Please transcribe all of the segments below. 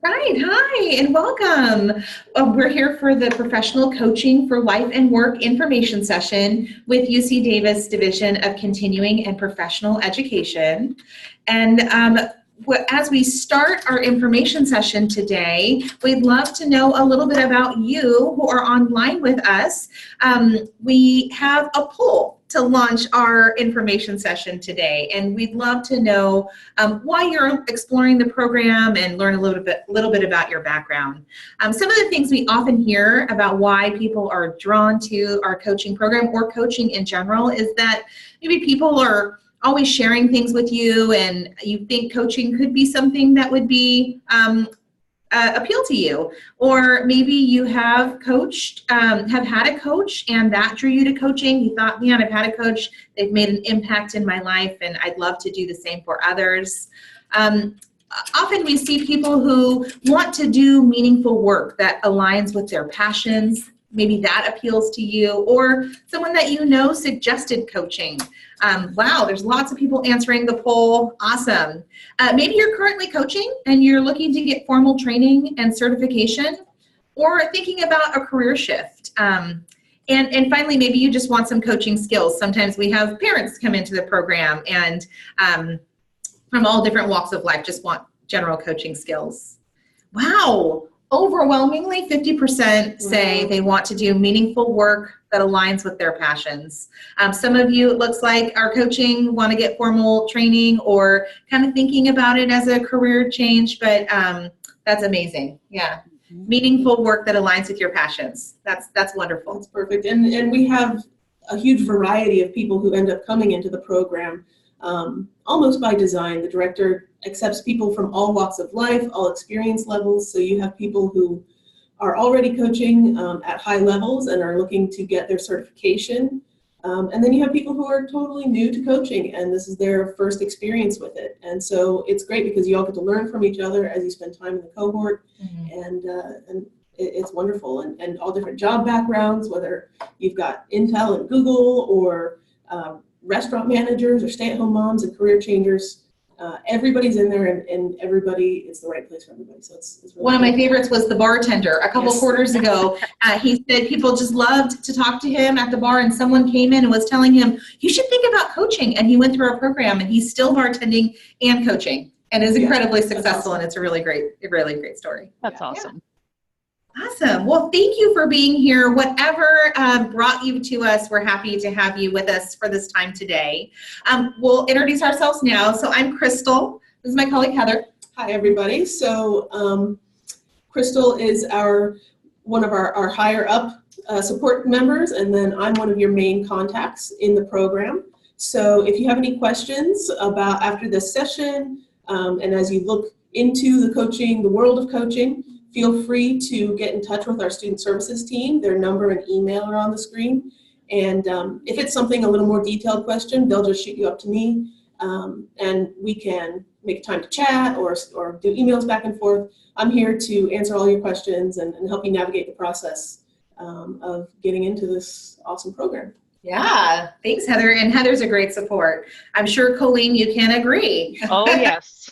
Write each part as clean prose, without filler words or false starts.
Right. Hi, and welcome. We're here for the Professional Coaching for Life and Work information session with UC Davis Division of Continuing and Professional Education. And as we start our information session today, we'd love to know a little bit about you who are online with us. We have a poll to launch our information session today, and we'd love to know why you're exploring the program and learn a little bit about your background. Some of the things we often hear about why people are drawn to our coaching program or coaching in general is that maybe people are always sharing things with you and you think coaching could be something that would be appeal to you, or maybe you have coached, have had a coach and that drew you to coaching. You thought, man, I've had a coach, they've made an impact in my life and I'd love to do the same for others. Often we see people who want to do meaningful work that aligns with their passions. Maybe that appeals to you, or someone that you know suggested coaching. Wow, there's lots of people answering the poll. Awesome. Maybe you're currently coaching and you're looking to get formal training and certification, or thinking about a career shift. And finally, maybe you just want some coaching skills. Sometimes we have parents come into the program and from all different walks of life just want general coaching skills. Wow. Overwhelmingly, 50% say they want to do meaningful work that aligns with their passions. Some of you, it looks like, are coaching, want to get formal training, or kind of thinking about it as a career change, but that's amazing. Yeah. Meaningful work that aligns with your passions. That's wonderful. That's perfect. And we have a huge variety of people who end up coming into the program almost by design. The director accepts people from all walks of life, all experience levels. So you have people who are already coaching at high levels and are looking to get their certification. And then you have people who are totally new to coaching and this is their first experience with it. And so it's great because you all get to learn from each other as you spend time in the cohort. And it's wonderful. And all different job backgrounds, whether you've got Intel and Google, or restaurant managers, or stay-at-home moms and career changers. Everybody's in there, and everybody is the right place for everybody. So it's really one of my favorites was the bartender. A couple quarters ago, he said people just loved to talk to him at the bar, and someone came in and was telling him, you should think about coaching. And he went through our program, and he's still bartending and coaching, and is incredibly successful. Awesome. And it's a really great story. That's awesome. Awesome. Well, thank you for being here. Whatever brought you to us, we're happy to have you with us for this time today. We'll introduce ourselves now. So I'm Crystal. This is my colleague, Heather. Hi, everybody. So Crystal is one of our higher up support members, and then I'm one of your main contacts in the program. So if you have any questions about after this session, and as you look into the world of coaching, feel free to get in touch with our student services team. Their number and email are on the screen. And if it's something a little more detailed question, they'll just shoot you up to me, and we can make time to chat or do emails back and forth. I'm here to answer all your questions and help you navigate the process of getting into this awesome program. Yeah, thanks, Heather. And Heather's a great support. I'm sure, Colleen, you can agree. Oh, yes.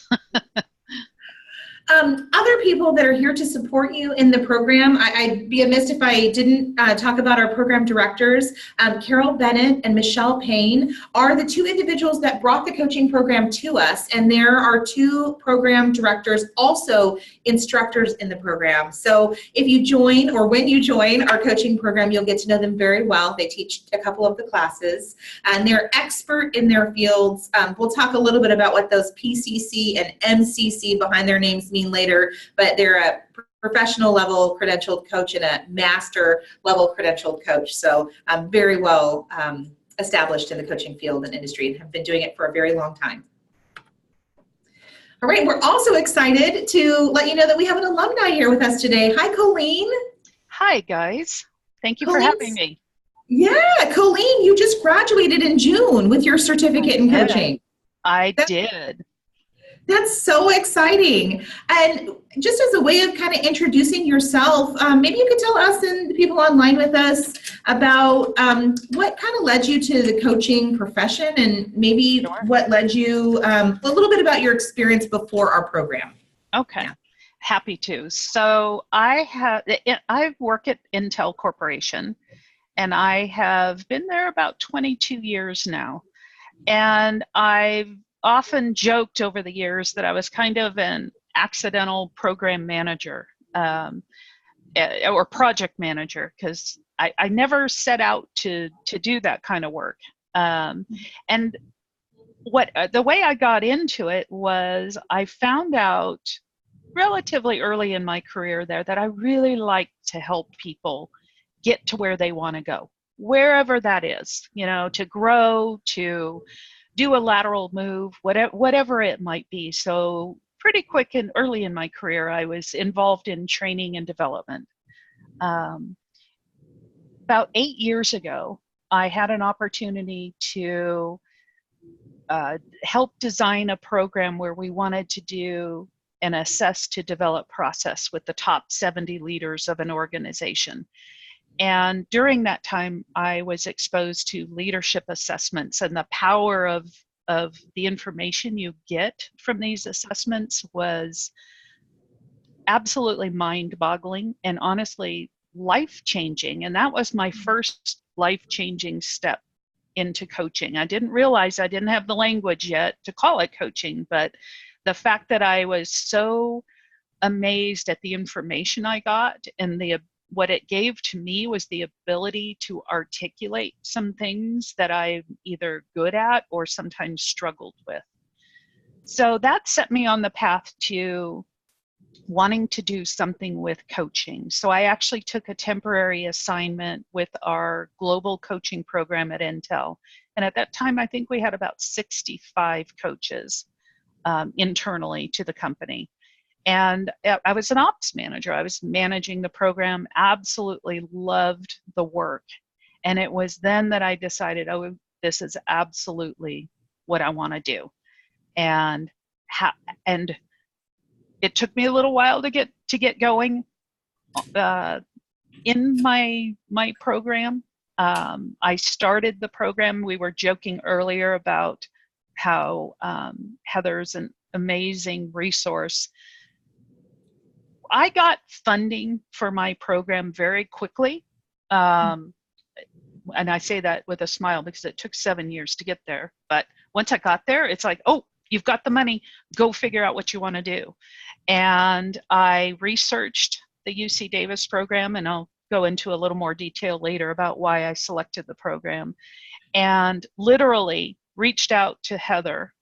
Other people that are here to support you in the program, I'd be amiss if I didn't talk about our program directors. Carol Bennett and Michelle Payne are the two individuals that brought the coaching program to us, and there are two program directors, also instructors in the program. So if you join, or when you join our coaching program, you'll get to know them very well. They teach a couple of the classes, and they're expert in their fields. We'll talk a little bit about what those PCC and MCC behind their names mean later, but they're a professional level credentialed coach and a master level credentialed coach. So very well established in the coaching field and industry, and have been doing it for a very long time. All right, we're also excited to let you know that we have an alumni here with us today. Hi, Colleen. Hi, guys. Thank you for having me. Yeah, Colleen, you just graduated in June with your certificate in coaching. I did. That's so exciting. And just as a way of kind of introducing yourself, maybe you could tell us and the people online with us about what kind of led you to the coaching profession, and maybe what led you, a little bit about your experience before our program. Okay. happy to. So I work at Intel Corporation, and I have been there about 22 years now. And I've often joked over the years that I was kind of an accidental program manager or project manager, because I never set out to do that kind of work. And the way I got into it was I found out relatively early in my career there that I really like to help people get to where they want to go, wherever that is, to grow, to do a lateral move, whatever it might be. So pretty quick and early in my career, I was involved in training and development. About 8 years ago, I had an opportunity to help design a program where we wanted to do an assess to develop process with the top 70 leaders of an organization. And during that time, I was exposed to leadership assessments, and the power of the information you get from these assessments was absolutely mind-boggling and honestly life-changing. And that was my first life-changing step into coaching. I didn't realize I didn't have the language yet to call it coaching, but the fact that I was so amazed at the information I got and what it gave to me was the ability to articulate some things that I'm either good at or sometimes struggled with. So that set me on the path to wanting to do something with coaching. So I actually took a temporary assignment with our global coaching program at Intel. And at that time, I think we had about 65 coaches internally to the company. And I was an ops manager. I was managing the program, absolutely loved the work. And it was then that I decided, oh, this is absolutely what I want to do. And it took me a little while to get going in my program. I started the program. We were joking earlier about how Heather's an amazing resource. I got funding for my program very quickly. And I say that with a smile because it took 7 years to get there. But once I got there, it's like, oh, you've got the money, go figure out what you want to do. And I researched the UC Davis program, and I'll go into a little more detail later about why I selected the program, and literally reached out to Heather.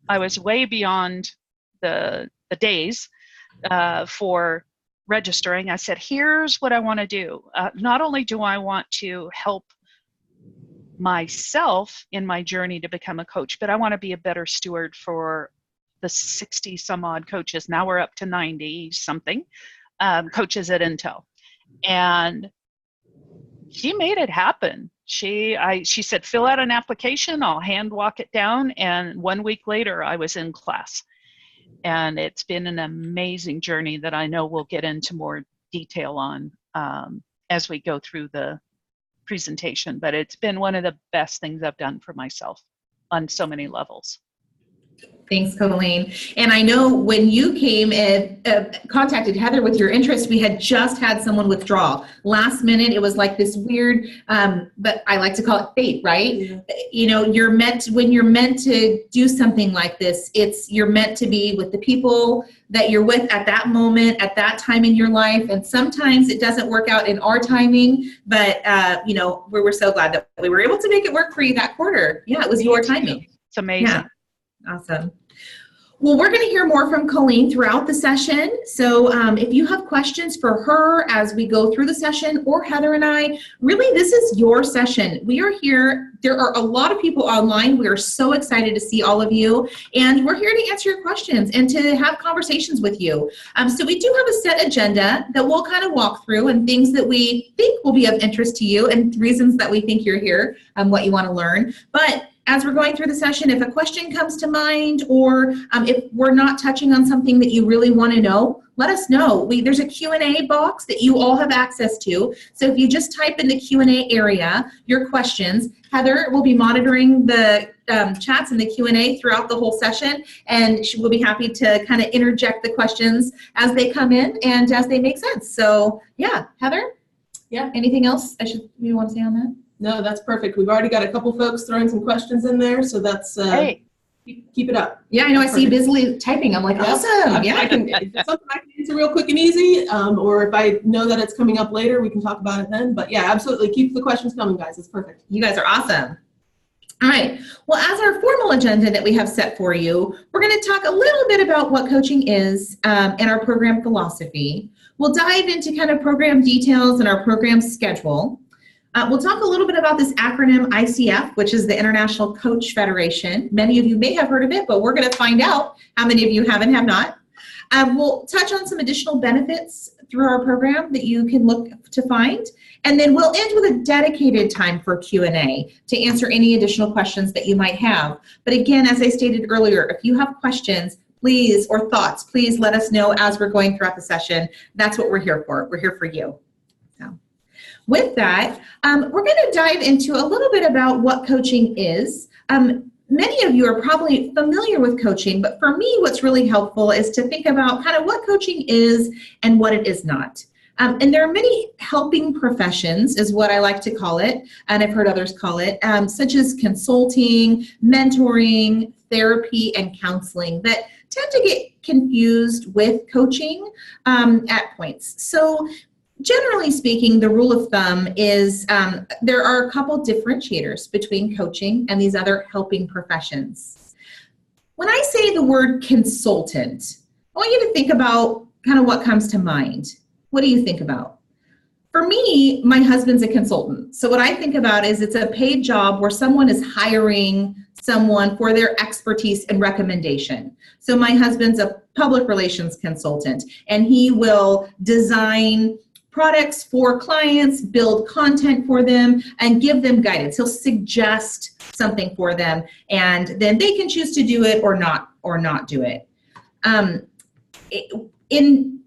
I was way beyond the days for registering. I said, here's what I want to do. Not only do I want to help myself in my journey to become a coach, but I want to be a better steward for the 60 some odd coaches. Now we're up to 90 something coaches at Intel. And she made it happen. She said, fill out an application, I'll hand walk it down. And 1 week later, I was in class. And it's been an amazing journey that I know we'll get into more detail on as we go through the presentation. But it's been one of the best things I've done for myself on so many levels. Thanks, Colleen. And I know when you came and contacted Heather with your interest, we had just had someone withdraw. Last minute, it was like this weird, but I like to call it fate, right? Yeah. You know, when you're meant to do something like this, you're meant to be with the people that you're with at that moment, at that time in your life. And sometimes it doesn't work out in our timing, but you know, we're so glad that we were able to make it work for you that quarter. Yeah, it was your timing. It's amazing. Yeah. Awesome. Well, we're going to hear more from Colleen throughout the session. So if you have questions for her as we go through the session, or Heather and I, really this is your session. We are here. There are a lot of people online. We are so excited to see all of you. And we're here to answer your questions and to have conversations with you. So we do have a set agenda that we'll kind of walk through, and things that we think will be of interest to you and reasons that we think you're here, what you want to learn. But as we're going through the session, if a question comes to mind, or if we're not touching on something that you really want to know, let us know. There's a Q&A box that you all have access to. So if you just type in the Q&A area your questions, Heather will be monitoring the chats and the Q&A throughout the whole session, and she will be happy to kind of interject the questions as they come in and as they make sense. So yeah, Heather? Yeah. Anything else you want to say on that? No, that's perfect. We've already got a couple folks throwing some questions in there, so that's Hey, keep it up. Yeah, I know. I see you Perfect. busily typing. I'm like, awesome. Yeah. I can, if it's something I can answer real quick and easy, or if I know that it's coming up later, we can talk about it then. But yeah, absolutely. Keep the questions coming, guys. It's perfect. You guys are awesome. All right. Well, as our formal agenda that we have set for you, we're going to talk a little bit about what coaching is and our program philosophy. We'll dive into kind of program details and our program schedule. We'll talk a little bit about this acronym ICF, which is the International Coach Federation. Many of you may have heard of it, but we're going to find out how many of you have and have not. We'll touch on some additional benefits through our program that you can look to find. And then we'll end with a dedicated time for Q&A to answer any additional questions that you might have. But again, as I stated earlier, if you have questions, please, or thoughts, please let us know as we're going throughout the session. That's what we're here for. We're here for you. So, with that, we're going to dive into a little bit about what coaching is. Many of you are probably familiar with coaching, but for me, what's really helpful is to think about kind of what coaching is and what it is not. And there are many helping professions, is what I like to call it, and I've heard others call it, such as consulting, mentoring, therapy, and counseling that tend to get confused with coaching at points. So generally speaking, the rule of thumb is there are a couple differentiators between coaching and these other helping professions. When I say the word consultant, I want you to think about kind of what comes to mind. What do you think about? For me, my husband's a consultant. So what I think about is it's a paid job where someone is hiring someone for their expertise and recommendation. So my husband's a public relations consultant, and he will design products for clients, build content for them, and give them guidance. He'll suggest something for them, and then they can choose to do it or not do it. In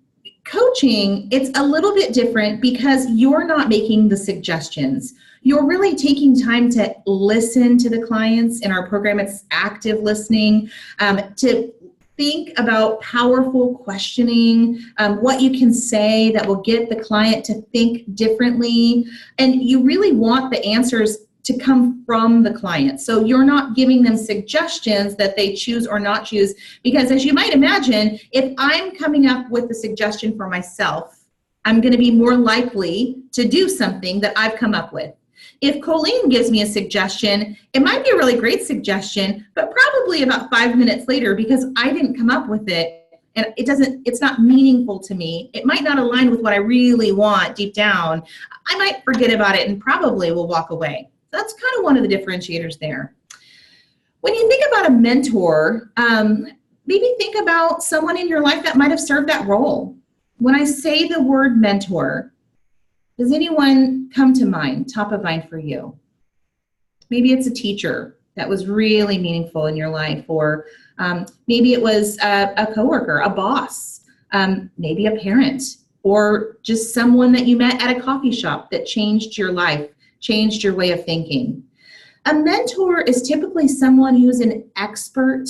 coaching, it's a little bit different because you're not making the suggestions. You're really taking time to listen to the clients. In our program, it's active listening, to think about powerful questioning, what you can say that will get the client to think differently. And you really want the answers to come from the client. So you're not giving them suggestions that they choose or not choose, because as you might imagine, if I'm coming up with a suggestion for myself, I'm going to be more likely to do something that I've come up with. If Colleen gives me a suggestion, it might be a really great suggestion, but probably about 5 minutes later, because I didn't come up with it and it's not meaningful to me, it might not align with what I really want deep down, I might forget about it and probably will walk away. That's kind of one of the differentiators there. When you think about a mentor, maybe think about someone in your life that might have served that role. When I say the word mentor, does anyone come to mind, top of mind for you? Maybe it's a teacher that was really meaningful in your life, or maybe it was a coworker, a boss, maybe a parent, or just someone that you met at a coffee shop that changed your life, changed your way of thinking. A mentor is typically someone who's an expert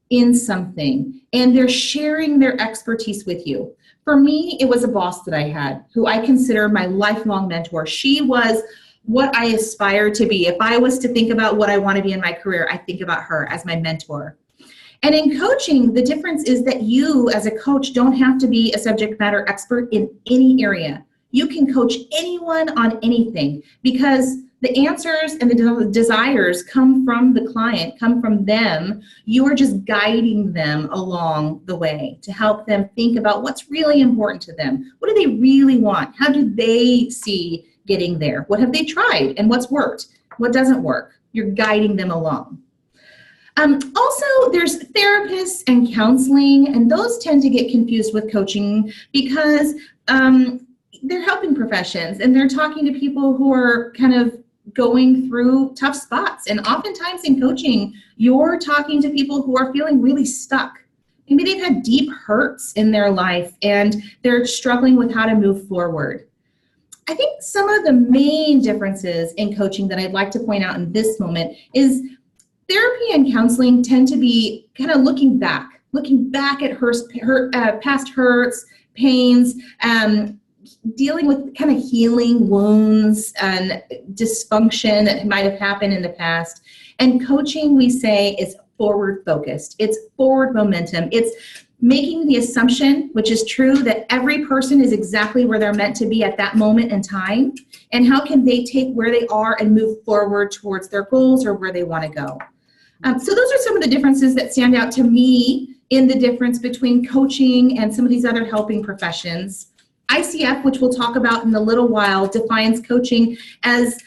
in something, and they're sharing their expertise with you. For me, it was a boss that I had who I consider my lifelong mentor. She was what I aspire to be. If I was to think about what I want to be in my career, I think about her as my mentor. And in coaching, the difference is that you as a coach don't have to be a subject matter expert in any area. You can coach anyone on anything, because the answers and the desires come from the client, come from them. You are just guiding them along the way to help them think about what's really important to them. What do they really want? How do they see getting there? What have they tried and what's worked? What doesn't work? You're guiding them along. Also, there's therapists and counseling, and those tend to get confused with coaching because they're helping professions and they're talking to people who are kind of going through tough spots. And oftentimes in coaching, you're talking to people who are feeling really stuck. Maybe they've had deep hurts in their life and they're struggling with how to move forward. I think some of the main differences in coaching that I'd like to point out in this moment is therapy and counseling tend to be kind of looking back at past hurts, pains, dealing with kind of healing wounds and dysfunction that might have happened in the past. And coaching, we say, is forward focused. It's forward momentum. It's making the assumption, which is true, that every person is exactly where they're meant to be at that moment in time, and how can they take where they are and move forward towards their goals or where they want to go. So those are some of the differences that stand out to me in the difference between coaching and some of these other helping professions. ICF, which we'll talk about in a little while, defines coaching as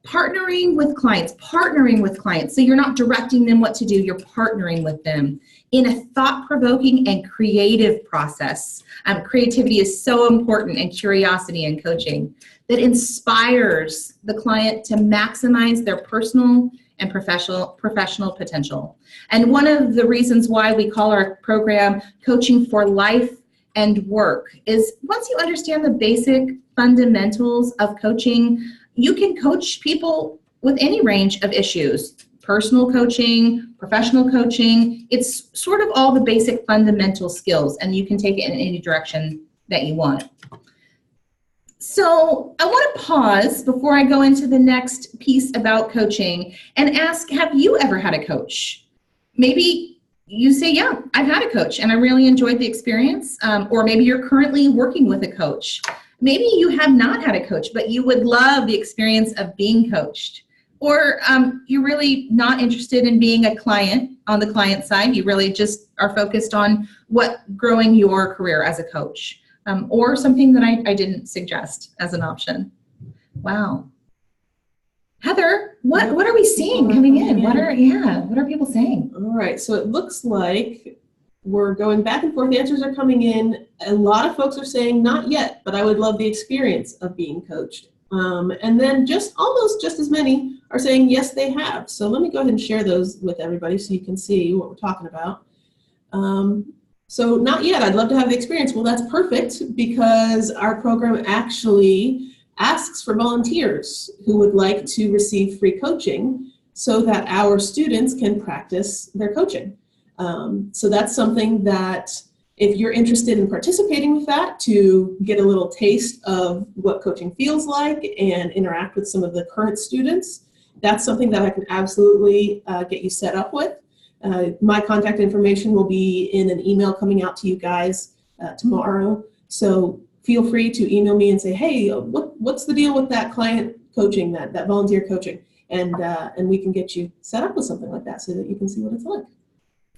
partnering with clients. So you're not directing them what to do, you're partnering with them in a thought-provoking and creative process. Creativity is so important, and curiosity in coaching that inspires the client to maximize their personal and professional potential. And one of the reasons why we call our program Coaching for Life and Work is once you understand the basic fundamentals of coaching, you can coach people with any range of issues. Personal coaching, professional coaching, it's sort of all the basic fundamental skills, and you can take it in any direction that you want. So I want to pause before I go into the next piece about coaching and ask, have you ever had a coach? Maybe you say, yeah, I've had a coach and I really enjoyed the experience. Or maybe you're currently working with a coach. Maybe you have not had a coach, but you would love the experience of being coached. Or you're really not interested in being a client on the client side. You really just are focused on growing your career as a coach. Or something that I didn't suggest as an option. Wow. Heather, what are we seeing coming in? What are people saying? All right, so it looks like we're going back and forth. The answers are coming in. A lot of folks are saying not yet, but I would love the experience of being coached. And then almost just as many are saying yes, they have. So let me go ahead and share those with everybody so you can see what we're talking about. So not yet, I'd love to have the experience. Well, that's perfect because our program actually asks for volunteers who would like to receive free coaching so that our students can practice their coaching. So that's something that if you're interested in participating with that to get a little taste of what coaching feels like and interact with some of the current students, that's something that I can absolutely get you set up with. My contact information will be in an email coming out to you guys tomorrow. So feel free to email me and say, hey, what's the deal with that client coaching, that volunteer coaching? And we can get you set up with something like that so that you can see what it's like.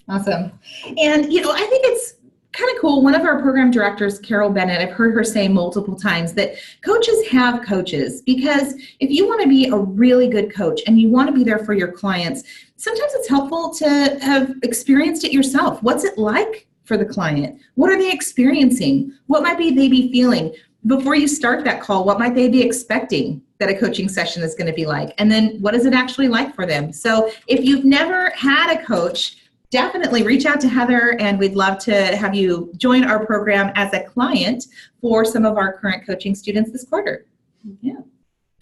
Awesome. And, I think it's kind of cool. One of our program directors, Carol Bennett, I've heard her say multiple times that coaches have coaches, because if you want to be a really good coach and you want to be there for your clients, sometimes it's helpful to have experienced it yourself. What's it like for the client? What are they experiencing? What might they be feeling? Before you start that call, what might they be expecting that a coaching session is going to be like? And then what is it actually like for them? So if you've never had a coach, definitely reach out to Heather, and we'd love to have you join our program as a client for some of our current coaching students this quarter. Yeah.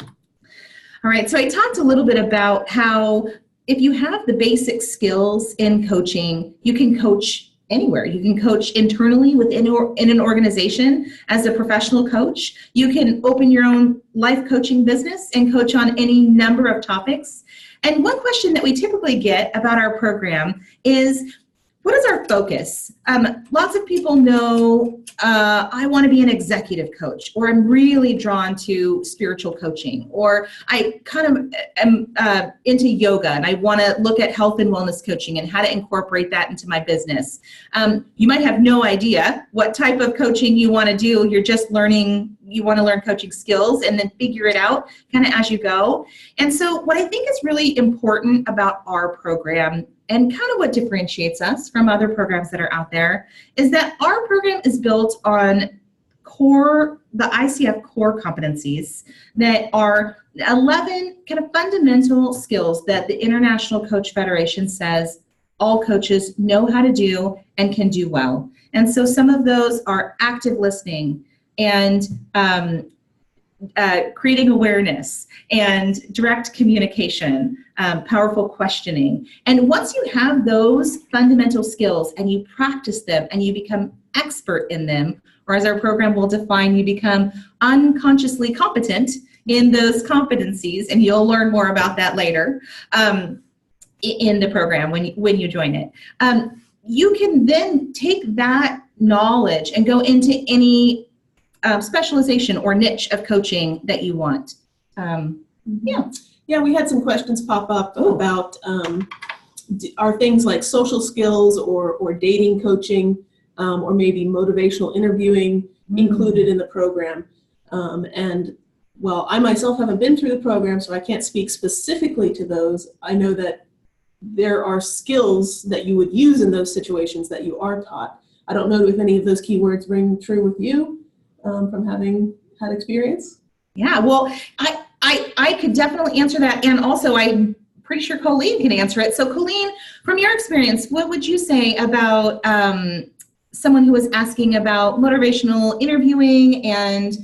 All right, so I talked a little bit about how if you have the basic skills in coaching, you can coach anywhere. You can coach internally within in an organization as a professional coach. You can open your own life coaching business and coach on any number of topics. And one question that we typically get about our program is, what is our focus? Lots of people know I want to be an executive coach, or I'm really drawn to spiritual coaching, or I kind of am into yoga and I want to look at health and wellness coaching and how to incorporate that into my business. You might have no idea what type of coaching you want to do. You're just learning, you want to learn coaching skills and then figure it out kind of as you go. And so what I think is really important about our program, and kind of what differentiates us from other programs that are out there, is that our program is built on the ICF core competencies that are 11 kind of fundamental skills that the International Coach Federation says all coaches know how to do and can do well. And so some of those are active listening and creating awareness and direct communication, powerful questioning. And once you have those fundamental skills and you practice them and you become expert in them, or as our program will define, you become unconsciously competent in those competencies, and you'll learn more about that later in the program when you join it. You can then take that knowledge and go into any specialization or niche of coaching that you want. Yeah, we had some questions pop up about are things like social skills or dating coaching or maybe motivational interviewing included in the program. And well, I myself haven't been through the program, so I can't speak specifically to those. I know that there are skills that you would use in those situations that you are taught. I don't know if any of those keywords ring true with you from having had experience. Yeah, well, I could definitely answer that, and also I'm pretty sure Colleen can answer it. So Colleen, from your experience, what would you say about someone who was asking about motivational interviewing and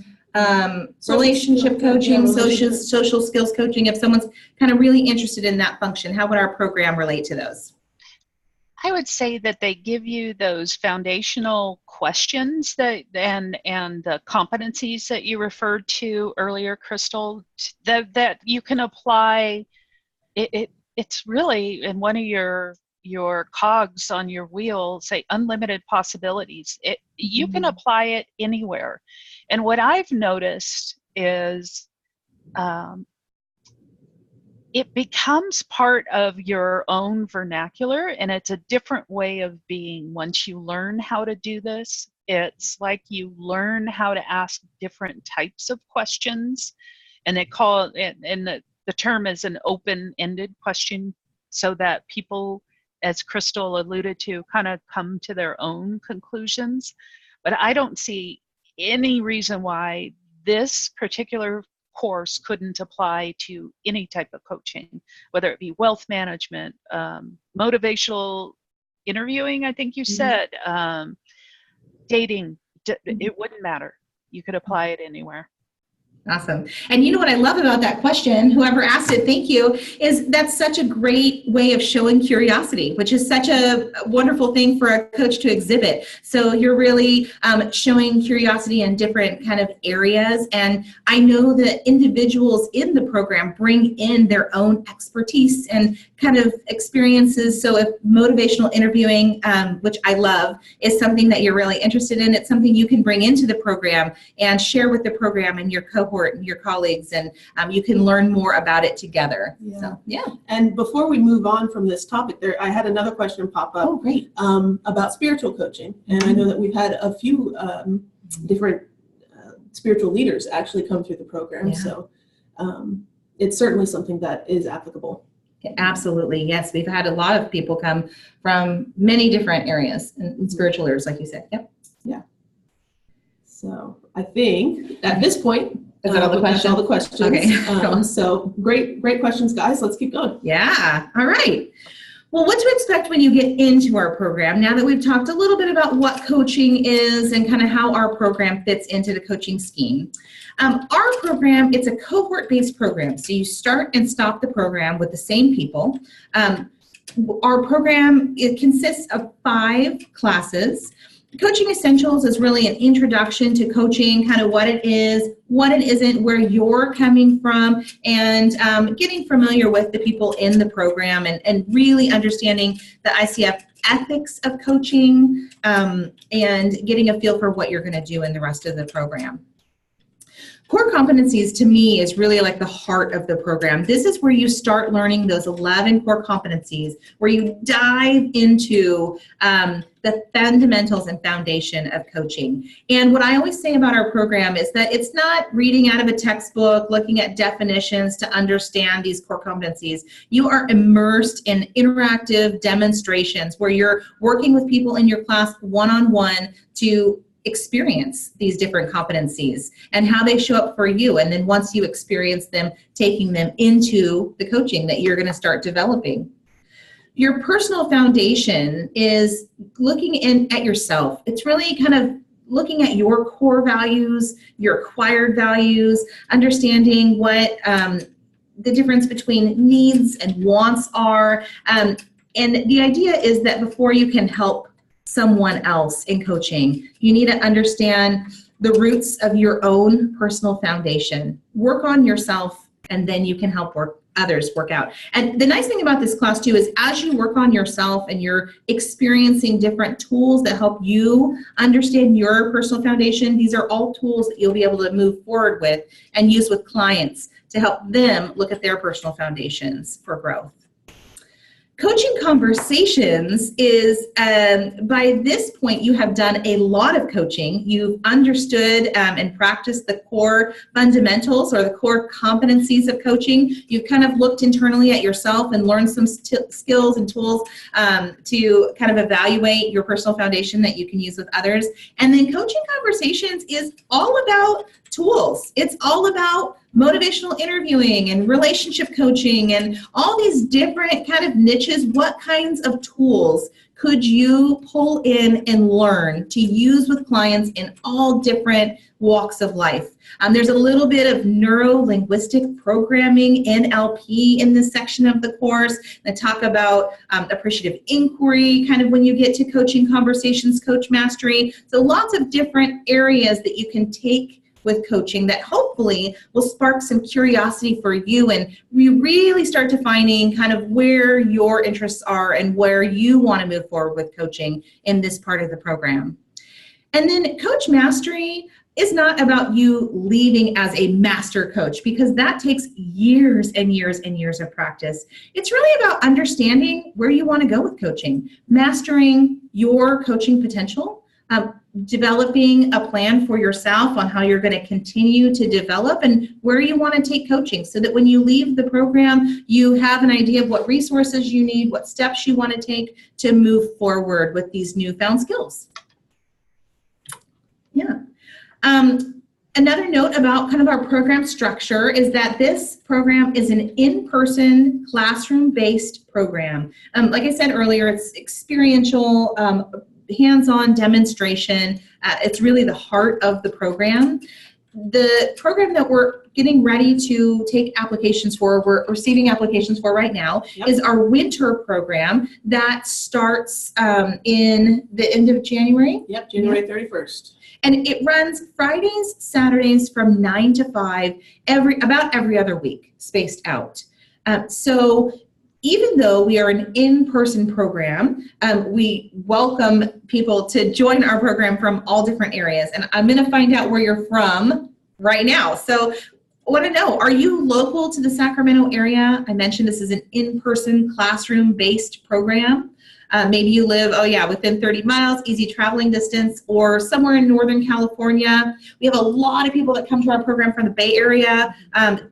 relationship coaching, social skills coaching? If someone's kind of really interested in that function, how would our program relate to those? I would say that they give you those foundational questions and the competencies that you referred to earlier, Crystal, that you can apply. It's really in one of your cogs on your wheel, say unlimited possibilities. You can apply it anywhere. And what I've noticed is it becomes part of your own vernacular, and it's a different way of being once you learn how to do this. It's like you learn how to ask different types of questions, and they call it, and the term is an open-ended question, so that people, as Crystal alluded to, kind of come to their own conclusions. But I don't see any reason why this particular course couldn't apply to any type of coaching, whether it be wealth management, motivational interviewing, I think you said, dating, it wouldn't matter. You could apply it anywhere. Awesome. And you know what I love about that question, whoever asked it, thank you, is that's such a great way of showing curiosity, which is such a wonderful thing for a coach to exhibit. So you're really showing curiosity in different kind of areas. And I know that individuals in the program bring in their own expertise and kind of experiences. So if motivational interviewing, which I love, is something that you're really interested in, it's something you can bring into the program and share with the program and your cohort and your colleagues, and you can learn more about it together. Yeah. So, yeah. And before we move on from this topic, I had another question pop up. Oh, great. About spiritual coaching. And I know that we've had a few different spiritual leaders actually come through the program. Yeah. So it's certainly something that is applicable. Absolutely. Yes. We've had a lot of people come from many different areas and spiritual leaders, like you said. Yep. Yeah. So I think at this point, is that all the questions? That's all the questions. Okay. So great questions, guys. Let's keep going. Yeah. All right. Well, what to expect when you get into our program, now that we've talked a little bit about what coaching is and kind of how our program fits into the coaching scheme. Our program, it's a cohort-based program. So you start and stop the program with the same people. Our program, it consists of 5 classes. Coaching Essentials is really an introduction to coaching, kind of what it is, what it isn't, where you're coming from, and getting familiar with the people in the program and really understanding the ICF ethics of coaching and getting a feel for what you're going to do in the rest of the program. Core competencies, to me, is really like the heart of the program. This is where you start learning those 11 core competencies, where you dive into the fundamentals and foundation of coaching. And what I always say about our program is that it's not reading out of a textbook, looking at definitions to understand these core competencies. You are immersed in interactive demonstrations where you're working with people in your class one-on-one to experience these different competencies and how they show up for you. And then once you experience them, taking them into the coaching that you're going to start developing. Your personal foundation is looking in at yourself. It's really kind of looking at your core values, your acquired values, understanding what the difference between needs and wants are. And the idea is that before you can help someone else in coaching, you need to understand the roots of your own personal foundation. Work on yourself, and then you can help others work out. And the nice thing about this class too is as you work on yourself and you're experiencing different tools that help you understand your personal foundation, these are all tools that you'll be able to move forward with and use with clients to help them look at their personal foundations for growth. Coaching Conversations is, by this point, you have done a lot of coaching. You've understood and practiced the core fundamentals or the core competencies of coaching. You've kind of looked internally at yourself and learned some skills and tools to kind of evaluate your personal foundation that you can use with others. And then Coaching Conversations is all about tools. It's all about motivational interviewing and relationship coaching and all these different kind of niches. What kinds of tools could you pull in and learn to use with clients in all different walks of life? There's a little bit of neuro-linguistic programming, NLP, in this section of the course. I talk about appreciative inquiry, kind of when you get to Coaching Conversations, Coach Mastery. So lots of different areas that you can take with coaching that hopefully will spark some curiosity for you, and you really start defining kind of where your interests are and where you want to move forward with coaching in this part of the program. And then Coach Mastery is not about you leaving as a master coach, because that takes years and years and years of practice. It's really about understanding where you want to go with coaching, mastering your coaching potential, developing a plan for yourself on how you're going to continue to develop and where you want to take coaching, so that when you leave the program, you have an idea of what resources you need, what steps you want to take to move forward with these newfound skills. Yeah. Another note about kind of our program structure is that this program is an in-person, classroom-based program. Like I said earlier, it's experiential, hands-on demonstration. It's really the heart of the program. The program that we're getting ready to take applications for, we're receiving applications for right now, is our winter program that starts in the end of January. Yep, January 31st. And it runs Fridays, Saturdays from 9 to 5, about every other week, spaced out. So even though we are an in-person program, we welcome people to join our program from all different areas. And I'm going to find out where you're from right now. So I want to know, are you local to the Sacramento area? I mentioned this is an in-person classroom-based program. Maybe you live, within 30 miles, easy traveling distance, or somewhere in Northern California. We have a lot of people that come to our program from the Bay Area,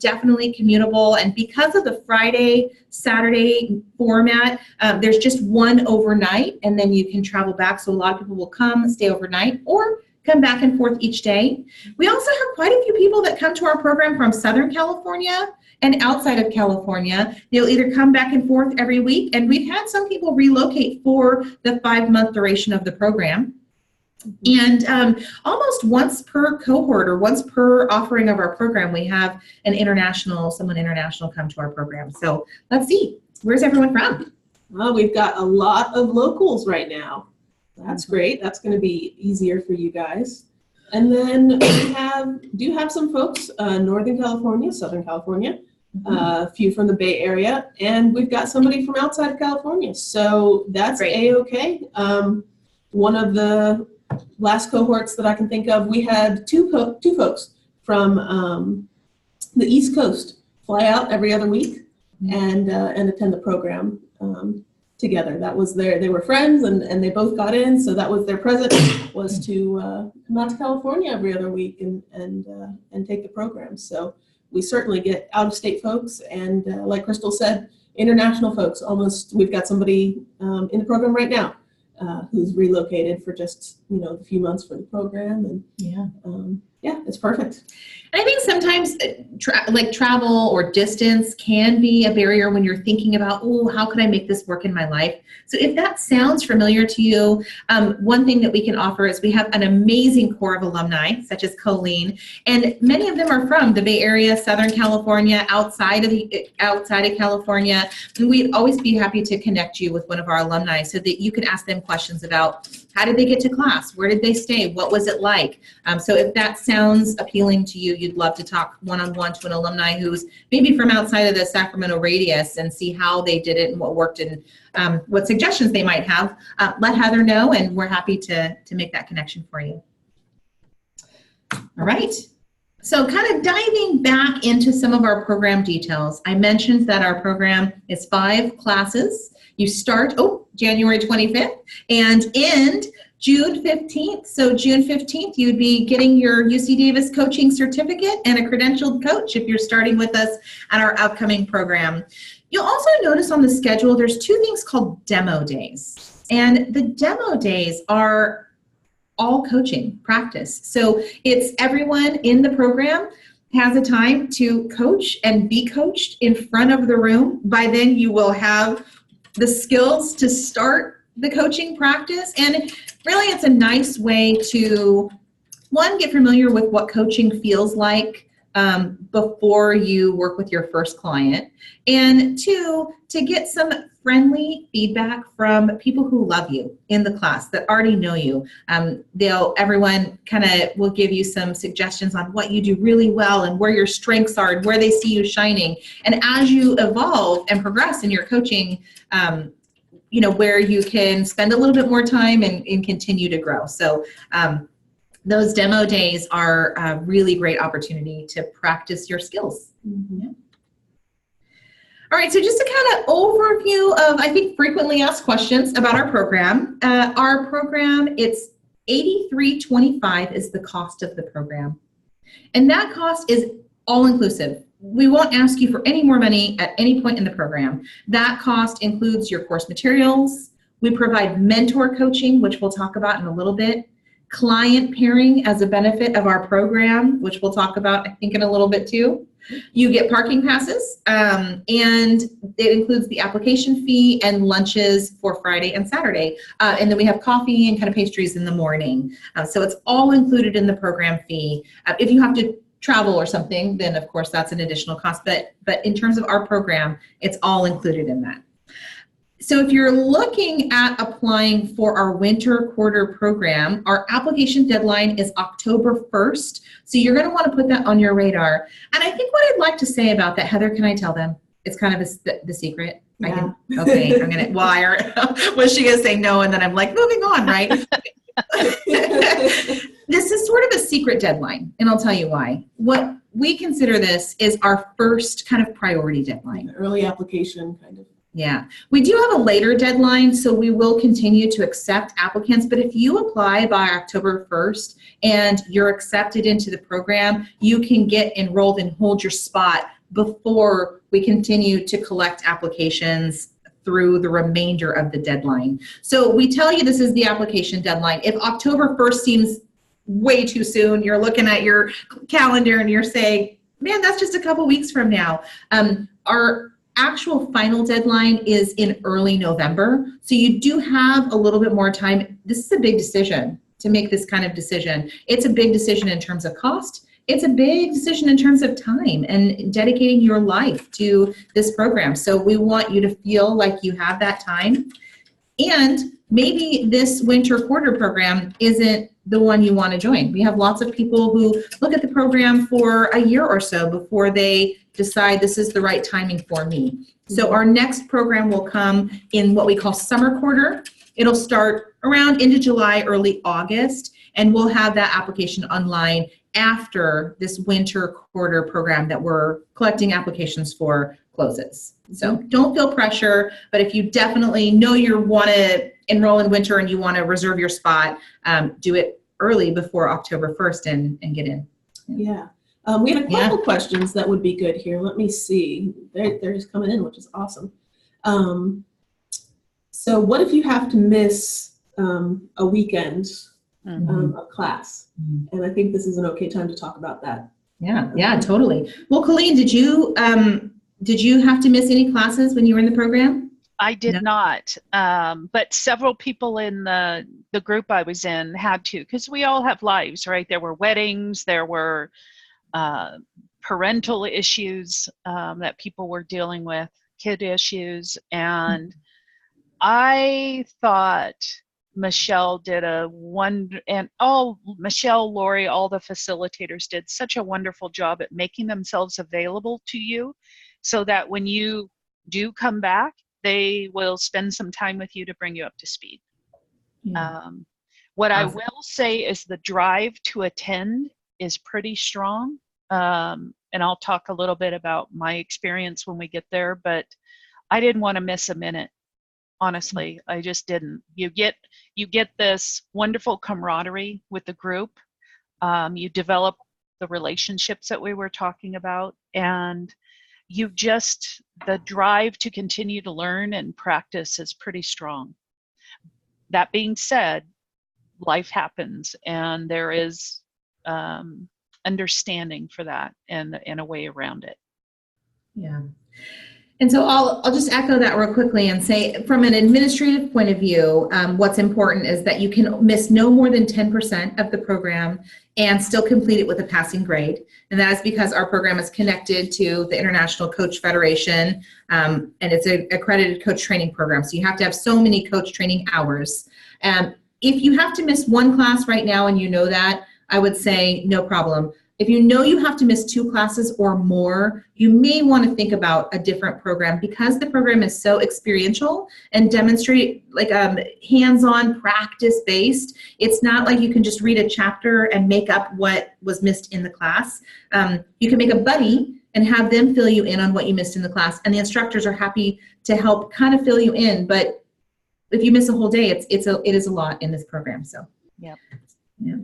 definitely commutable. And because of the Friday, Saturday format, there's just one overnight, and then you can travel back. So a lot of people will come, stay overnight, or come back and forth each day. We also have quite a few people that come to our program from Southern California and outside of California. They'll either come back and forth every week, and we've had some people relocate for the 5-month duration of the program. And almost once per cohort or once per offering of our program, we have someone international come to our program. So let's see, where's everyone from? Well, we've got a lot of locals right now. That's great. That's going to be easier for you guys. And then we do have some folks, Northern California, Southern California, a few from the Bay Area, and we've got somebody from outside of California. So that's A-okay. One of the last cohorts that I can think of, we had two folks from the East Coast fly out every other week and attend the program together. That was they were friends, and they both got in, so that was their present, was to come out to California every other week and take the program. So we certainly get out-of-state folks, and like Crystal said, international folks. We've got somebody in the program right now who's relocated for just, a few months for the program. And yeah, it's perfect. And I think sometimes travel or distance can be a barrier when you're thinking about, oh, how could I make this work in my life? So if that sounds familiar to you, one thing that we can offer is we have an amazing core of alumni, such as Colleen, and many of them are from the Bay Area, Southern California, outside of California. And we'd always be happy to connect you with one of our alumni so that you can ask them questions about how did they get to class? Where did they stay? What was it like? So if that sounds appealing to you, you'd love to talk one-on-one to an alumni who's maybe from outside of the Sacramento radius and see how they did it and what worked and what suggestions they might have. Let Heather know, and we're happy to make that connection for you. All right. So kind of diving back into some of our program details, I mentioned that our program is 5 classes. You start, January 25th and end June 15th. So June 15th, you'd be getting your UC Davis coaching certificate and a credentialed coach if you're starting with us at our upcoming program. You'll also notice on the schedule, there's 2 things called demo days. And the demo days are all coaching practice. So it's everyone in the program has a time to coach and be coached in front of the room. By then you will have the skills to start the coaching practice. And really it's a nice way to, 1, get familiar with what coaching feels like before you work with your first client. And 2, to get some friendly feedback from people who love you in the class that already know you. Everyone kind of will give you some suggestions on what you do really well and where your strengths are and where they see you shining. And as you evolve and progress in your coaching, where you can spend a little bit more time and continue to grow. So those demo days are a really great opportunity to practice your skills. Mm-hmm. Yeah. All right, so just a kind of overview of, I think, frequently asked questions about our program. Our program, it's $83.25 is the cost of the program. And that cost is all-inclusive. We won't ask you for any more money at any point in the program. That cost includes your course materials. We provide mentor coaching, which we'll talk about in a little bit. Client pairing as a benefit of our program, which we'll talk about, I think, in a little bit too. You get parking passes, and it includes the application fee and lunches for Friday and Saturday. And then we have coffee and kind of pastries in the morning. So it's all included in the program fee. If you have to travel or something, then of course that's an additional cost. But in terms of our program, it's all included in that. So if you're looking at applying for our winter quarter program, our application deadline is October 1st. So you're going to want to put that on your radar. And I think what I'd like to say about that, Heather, can I tell them? It's kind of the secret. Yeah. Okay, I'm going to, was she going to say no? And then I'm like, moving on, right? This is sort of a secret deadline, and I'll tell you why. What we consider this is our first kind of priority deadline. Early application kind of. Yeah, we do have a later deadline, so we will continue to accept applicants, but if you apply by October 1st and you're accepted into the program, you can get enrolled and hold your spot before we continue to collect applications through the remainder of the deadline. So we tell you this is the application deadline. If October 1st seems way too soon, you're looking at your calendar and you're saying, man, that's just a couple weeks from now. Our actual final deadline is in early November. So you do have a little bit more time. This is a big decision to make this kind of decision. It's a big decision in terms of cost. It's a big decision in terms of time and dedicating your life to this program. So we want you to feel like you have that time. And maybe this winter quarter program isn't the one you want to join. We have lots of people who look at the program for a year or so before they decide this is the right timing for me. So our next program will come in what we call summer quarter. It'll start around into July, early August, and we'll have that application online after this winter quarter program that we're collecting applications for closes. So don't feel pressure, but if you definitely know you want to enroll in winter and you want to reserve your spot, do it early before October 1st and get in. Yeah. We had a couple questions that would be good here. Let me see. They're just coming in, which is awesome. So what if you have to miss a weekend Mhm. of class. Mhm. And I think this is an okay time to talk about that. Yeah, totally. Well, Colleen, did you have to miss any classes when you were in the program? I did No? not, but several people in the group I was in had to, because we all have lives, right? There were weddings, there were uh, parental issues that people were dealing with, kid issues, and I thought Michelle did a one, and all Michelle, Lori, all the facilitators did such a wonderful job at making themselves available to you, so that when you do come back, they will spend some time with you to bring you up to speed. Yeah. Um, what I Awesome. will say is the drive to attend is pretty strong. And I'll talk a little bit about my experience when we get there, but I didn't want to miss a minute. Honestly, I just didn't. You get this wonderful camaraderie with the group. You develop the relationships that we were talking about, and the drive to continue to learn and practice is pretty strong. That being said, life happens, and there is understanding for that and a way around it. Yeah. And so I'll just echo that real quickly and say, from an administrative point of view, what's important is that you can miss no more than 10% of the program and still complete it with a passing grade. And that is because our program is connected to the International Coach Federation, and it's an accredited coach training program. So you have to have so many coach training hours. If you have to miss one class right now and you know that, I would say no problem. If you know you have to miss 2 classes or more, you may want to think about a different program, because the program is so experiential and demonstrate like hands-on practice based. It's not like you can just read a chapter and make up what was missed in the class. You can make a buddy and have them fill you in on what you missed in the class, and the instructors are happy to help kind of fill you in. But if you miss a whole day, it is a lot in this program. So Yep. yeah.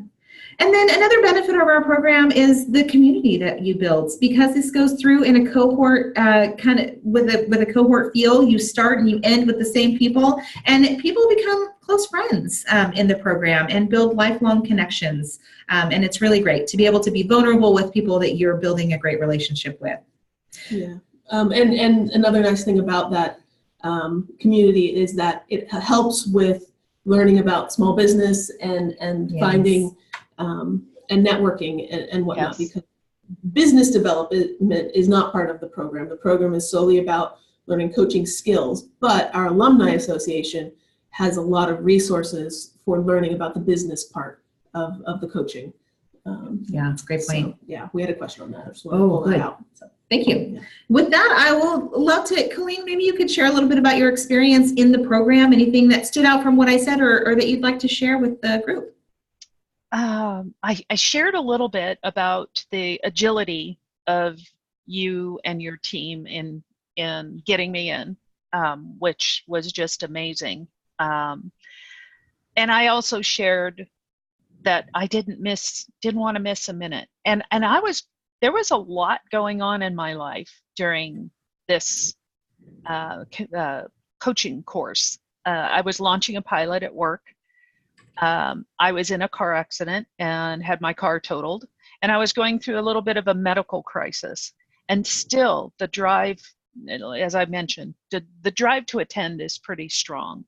And then another benefit of our program is the community that you build, because this goes through in a cohort, kind of with a cohort feel. You start and you end with the same people, and people become close friends in the program and build lifelong connections. And it's really great to be able to be vulnerable with people that you're building a great relationship with. Yeah. And another nice thing about that community is that it helps with learning about small business and Yes. finding and networking and whatnot, Yes. because business development is not part of the program. The program is solely about learning coaching skills, but our alumni association has a lot of resources for learning about the business part of the coaching. Yeah, it's a great point. So, yeah, we had a question on that. I just want to Oh, pull good. that out. So, Thank you. yeah. With that, I will love to, Colleen, maybe you could share a little bit about your experience in the program, anything that stood out from what I said or that you'd like to share with the group. I shared a little bit about the agility of you and your team in getting me in, which was just amazing. And I also shared that I didn't want to miss a minute. And there was a lot going on in my life during this coaching course. I was launching a pilot at work. I was in a car accident and had my car totaled, and I was going through a little bit of a medical crisis. And still, the drive, as I mentioned, the drive to attend is pretty strong.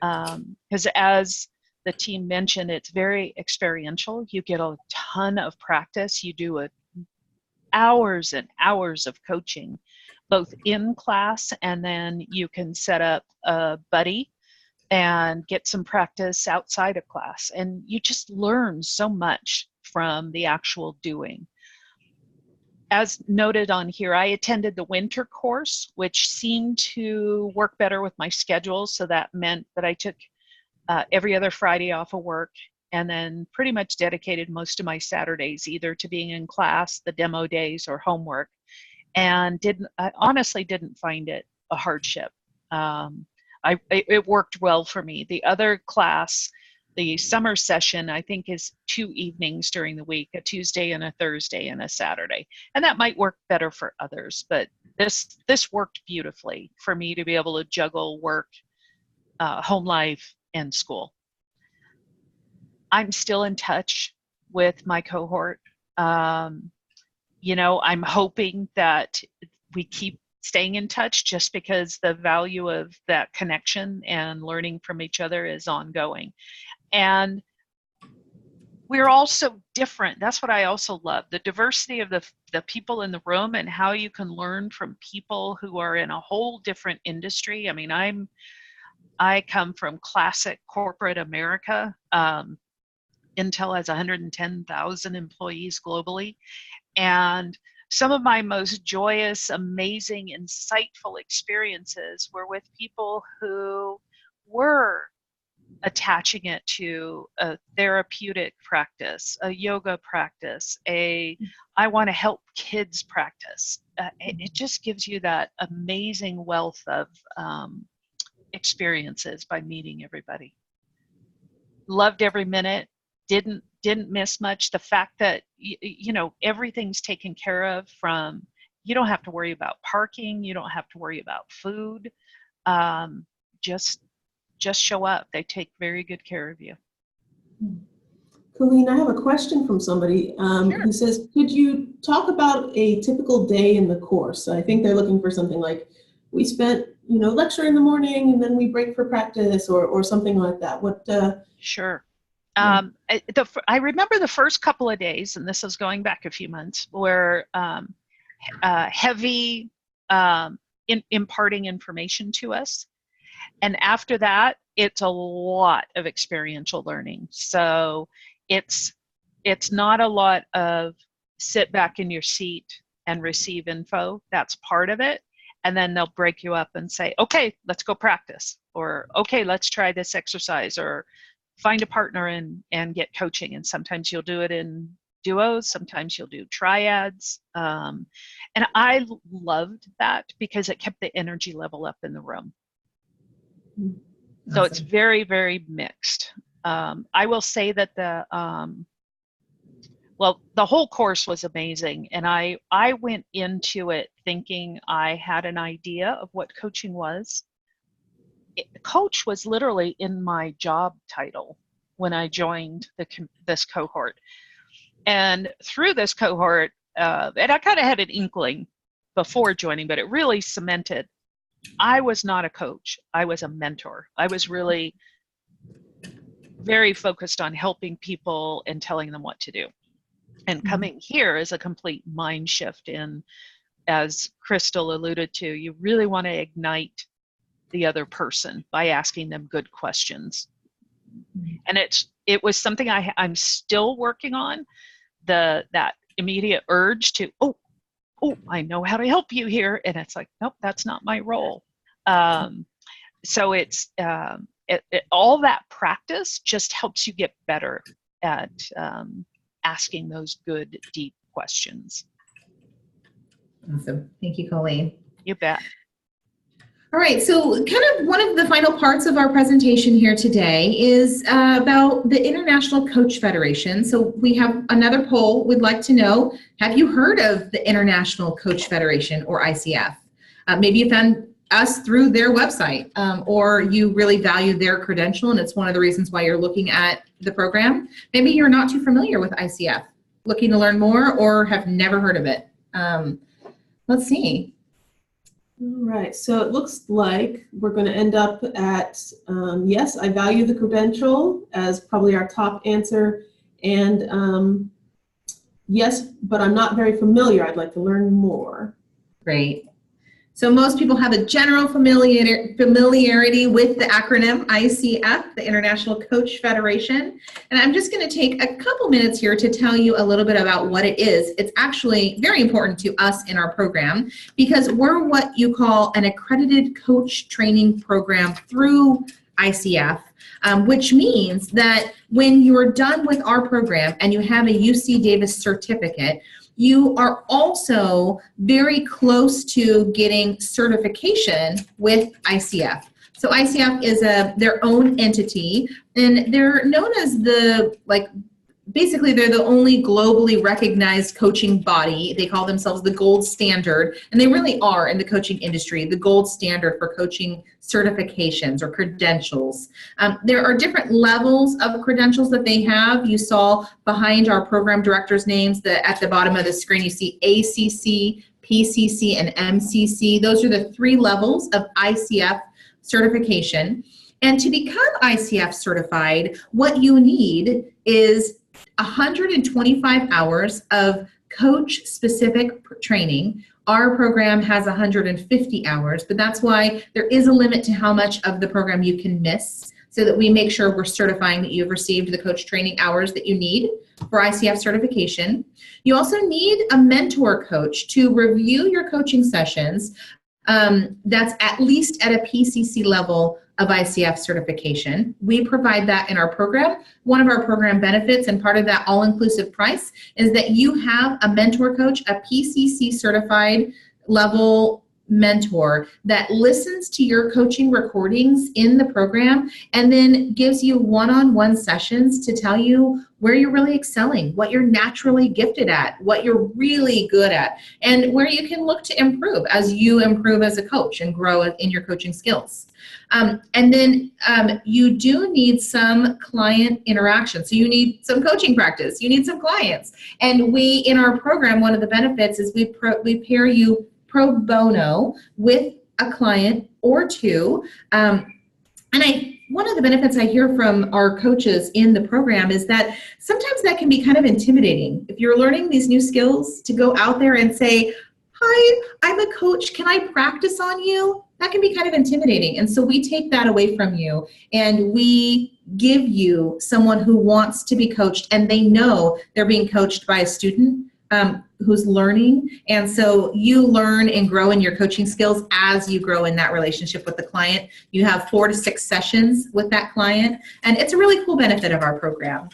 Because as the team mentioned, it's very experiential. You get a ton of practice. You do hours and hours of coaching, both in class, and then you can set up a buddy and get some practice outside of class. And you just learn so much from the actual doing. As noted on here, I attended the winter course, which seemed to work better with my schedule. So that meant that I took every other Friday off of work, and then pretty much dedicated most of my Saturdays either to being in class, the demo days, or homework. And I honestly didn't find it a hardship. It worked well for me. The other class, the summer session, I think is 2 evenings during the week, a Tuesday and a Thursday and a Saturday. And that might work better for others, but this worked beautifully for me to be able to juggle work, home life, and school. I'm still in touch with my cohort. You know, I'm hoping that we keep staying in touch just because the value of that connection and learning from each other is ongoing. And we're all so different. That's what I also love, the diversity of the people in the room and how you can learn from people who are in a whole different industry. I mean, I come from classic corporate America. Intel has 110,000 employees globally. And some of my most joyous, amazing, insightful experiences were with people who were attaching it to a therapeutic practice, a yoga practice, I want to help kids practice. It just gives you that amazing wealth of experiences by meeting everybody. Loved every minute. Didn't miss much. The fact that you know, everything's taken care of, from you don't have to worry about parking, you don't have to worry about food. Just show up. They take very good care of you. Colleen, I have a question from somebody who says, could you talk about a typical day in the course? I think they're looking for something like, we spent, you know, lecture in the morning and then we break for practice, or something like that. What? Sure. I remember the first couple of days, and this is going back a few months, were heavy in imparting information to us. And after that, it's a lot of experiential learning. So it's not a lot of sit back in your seat and receive info. That's part of it. And then they'll break you up and say, okay, let's go practice, or okay, let's try this exercise, or find a partner and get coaching. And sometimes you'll do it in duos, sometimes you'll do triads. And I loved that because it kept the energy level up in the room. Awesome. So it's very, very mixed. I will say that the whole course was amazing. And I went into it thinking I had an idea of what coaching was. Coach was literally in my job title when I joined this cohort. And through this cohort, and I kind of had an inkling before joining, but it really cemented, I was not a coach. I was a mentor. I was really very focused on helping people and telling them what to do. And coming here is a complete mind shift in, as Crystal alluded to, you really want to ignite the other person by asking them good questions. And it was something I'm still working on, that immediate urge to, oh, I know how to help you here. And it's like, nope, that's not my role. So it's all that practice just helps you get better at asking those good, deep questions. Awesome. Thank you, Colleen. You bet. All right, so kind of one of the final parts of our presentation here today is about the International Coach Federation. So we have another poll. We'd like to know, have you heard of the International Coach Federation, or ICF? Maybe you found us through their website, or you really value their credential and it's one of the reasons why you're looking at the program. Maybe you're not too familiar with ICF, looking to learn more, or have never heard of it. Let's see. All right, so it looks like we're going to end up at, yes, I value the credential as probably our top answer, and yes, but I'm not very familiar. I'd like to learn more. Great. So most people have a general familiarity with the acronym ICF, the International Coach Federation. And I'm just going to take a couple minutes here to tell you a little bit about what it is. It's actually very important to us in our program because we're what you call an accredited coach training program through ICF, which means that when you're done with our program and you have a UC Davis certificate, you are also very close to getting certification with ICF. So ICF is their own entity, and they're known as the basically they're the only globally recognized coaching body. They call themselves the gold standard, and they really are in the coaching industry, the gold standard for coaching certifications or credentials. There are different levels of credentials that they have. You saw behind our program directors' names that at the bottom of the screen, you see ACC, PCC, and MCC. Those are the 3 levels of ICF certification. And to become ICF certified, what you need is 125 hours of coach-specific training. Our program has 150 hours, but that's why there is a limit to how much of the program you can miss, so that we make sure we're certifying that you've received the coach training hours that you need for ICF certification. You also need a mentor coach to review your coaching sessions. That's at least at a PCC level of ICF certification. We provide that in our program. One of our program benefits and part of that all-inclusive price is that you have a mentor coach, a PCC certified level mentor that listens to your coaching recordings in the program and then gives you one-on-one sessions to tell you where you're really excelling, what you're naturally gifted at, what you're really good at, and where you can look to improve as you improve as a coach and grow in your coaching skills. And then you do need some client interaction. So you need some coaching practice. You need some clients. And we, in our program, one of the benefits is we pair you pro bono with a client or 2. One of the benefits I hear from our coaches in the program is that sometimes that can be kind of intimidating. If you're learning these new skills, to go out there and say, "Hi, I'm a coach. Can I practice on you?" That can be kind of intimidating. And so we take that away from you and we give you someone who wants to be coached and they know they're being coached by a student who's learning. And so you learn and grow in your coaching skills as you grow in that relationship with the client. You have 4 to 6 sessions with that client, and it's a really cool benefit of our program.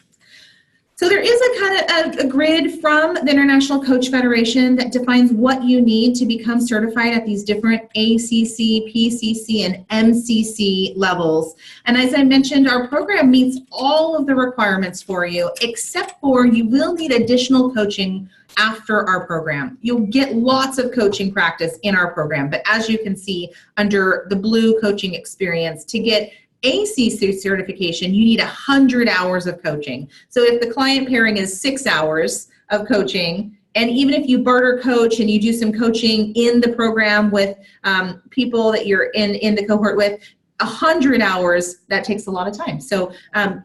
So there is a kind of a grid from the International Coach Federation that defines what you need to become certified at these different ACC, PCC, and MCC levels. And as I mentioned, our program meets all of the requirements for you, except for you will need additional coaching after our program. You'll get lots of coaching practice in our program, but as you can see under the blue coaching experience, to get ACC certification, you need 100 hours of coaching. So if the client pairing is 6 hours of coaching, and even if you barter coach and you do some coaching in the program with people that you're in the cohort with, 100 hours, that takes a lot of time. So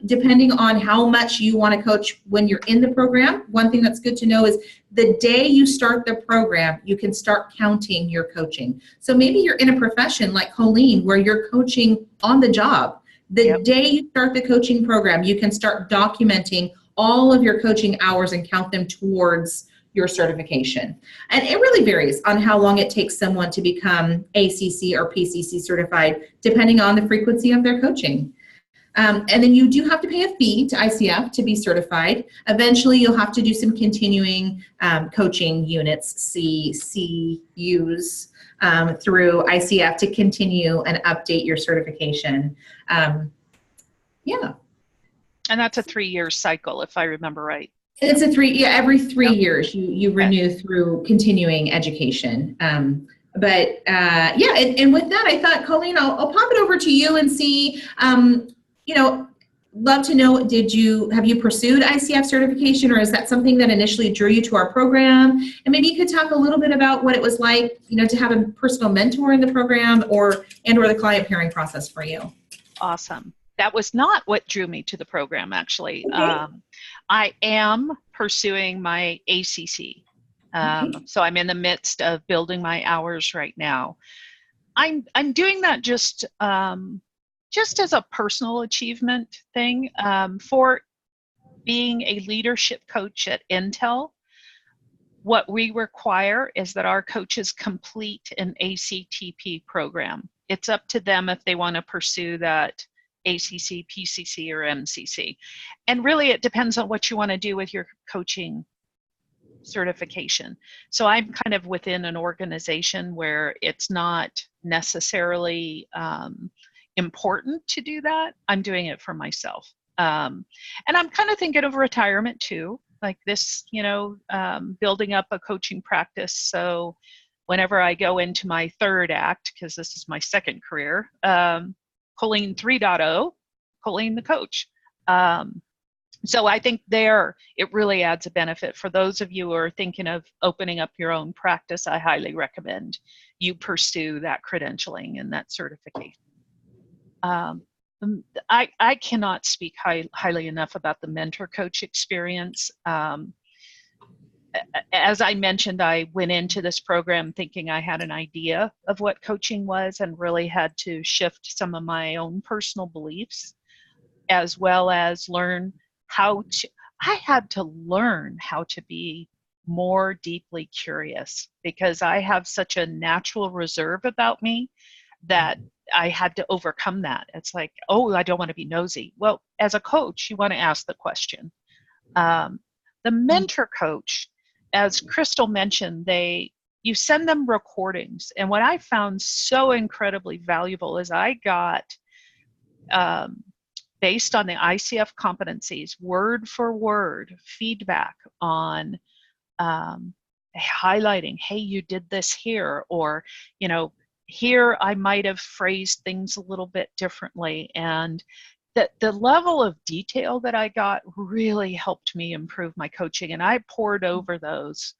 depending on how much you want to coach when you're in the program, one thing that's good to know is the day you start the program, you can start counting your coaching. So maybe you're in a profession like Colleen where you're coaching on the job. The day you start the coaching program, you can start documenting all of your coaching hours and count them towards your certification. And it really varies on how long it takes someone to become ACC or PCC certified, depending on the frequency of their coaching. And then you do have to pay a fee to ICF to be certified. Eventually, you'll have to do some continuing coaching units, CUs, through ICF to continue and update your certification. Yeah. And that's a 3-year cycle, if I remember right. It's every 3 years you renew through continuing education. And with that, I thought, Colleen, I'll pop it over to you and see, love to know, have you pursued ICF certification, or is that something that initially drew you to our program? And maybe you could talk a little bit about what it was like, to have a personal mentor in the program or the client pairing process for you. Awesome. That was not what drew me to the program, actually. Okay. I am pursuing my ACC. So I'm in the midst of building my hours right now. I'm doing that just as a personal achievement thing. For being a leadership coach at Intel, what we require is that our coaches complete an ACTP program. It's up to them if they want to pursue that ACC, PCC, or MCC. And really, it depends on what you want to do with your coaching certification. So I'm kind of within an organization where it's not necessarily important to do that. I'm doing it for myself. And I'm kind of thinking of retirement too, like this, building up a coaching practice. So whenever I go into my third act, because this is my second career, Colleen 3.0, Colleen the coach. So I think it really adds a benefit. For those of you who are thinking of opening up your own practice, I highly recommend you pursue that credentialing and that certification. I cannot speak highly enough about the mentor coach experience. As I mentioned, I went into this program thinking I had an idea of what coaching was and really had to shift some of my own personal beliefs, as well as I had to learn how to be more deeply curious, because I have such a natural reserve about me that I had to overcome that. It's like, oh, I don't want to be nosy. Well, as a coach, you want to ask the question. The mentor coach, as Crystal mentioned, you send them recordings. And what I found so incredibly valuable is I got, based on the ICF competencies, word for word feedback on highlighting, hey, you did this here, or, here I might have phrased things a little bit differently. And the level of detail that I got really helped me improve my coaching. And I poured over those